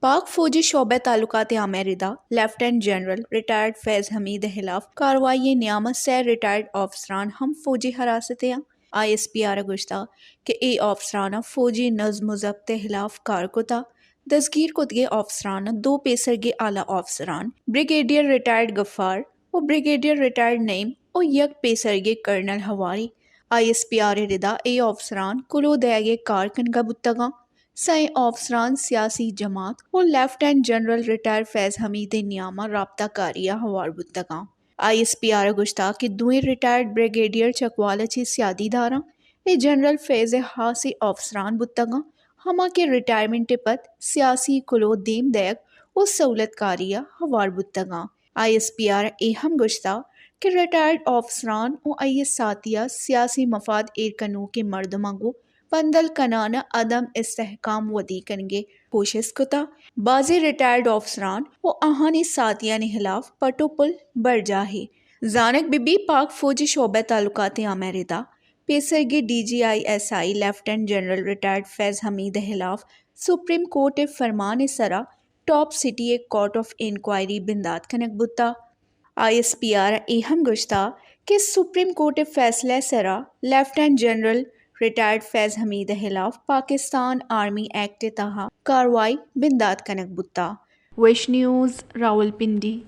پاک فوجی شعبہ تعلقات عامہ ردا lieutenant general retired Faiz Hameed خلاف کارروائی نیامت سیر ریٹائرڈ افسران ہم فوجی حراست آئی ایس پی آر گشتہ کہ ای افسرانہ فوجی نظم و ضبط خلاف کارکتا دستگیر کتگے افسرانہ دو پیسرگے اعلیٰ افسران بریگیڈیئر ریٹائرڈ غفار و بریگیڈیئر ریٹائرڈ نعیم و یک پیسرگے کرنل ہواری آئی ایس پی آر ردا ای افسران کلو دیگے کارکنگا بتگاں سائیں افسران سیاسی جماعت اور لیفٹیننٹ جنرل ریٹائر فیض حمید نیامہ رابطہ کاریہ ہوار بتگاں آئی ایس پی آر گشتہ کہ دوئیں ریٹائرڈ بریگیڈیئر چکوالہ چی سیادی داراں اے جنرل فیض خاصی افسران بتگاں ہما کے ریٹائرمنٹ پت سیاسی کلو دیم دیگ و سہولت کاریہ ہوار بتگاں آئی ایس پی آر اے ہم گشتہ کہ ریٹائرڈ افسران و ای ساتھیہ سیاسی مفاد ایرکنو کے مردمہ گو پندل کنانہ عدم استحکام ودی کنگے کوشش کتا بعضی ریٹائرڈ افسران و آہانی ساتھیہ نے خلاف پٹو پل بر جاہی زانک بی بی پاک فوجی شعبہ تعلقات عامہ ردا پیسرگے D G I S I lieutenant general retired Faiz Hameed خلاف سپریم کورٹ فرمان سرا ٹاپ سٹی ایک کورٹ آف انکوائری بندات کنک بتا آئی ایس پی آر اے ہم گشتہ کہ سپریم کورٹ فیصلہ سرا lieutenant general retired Faiz Hameed خلاف پاکستان آرمی ایکٹ تحت کاروائی بندات کنک بتا ویش نیوز راولپنڈی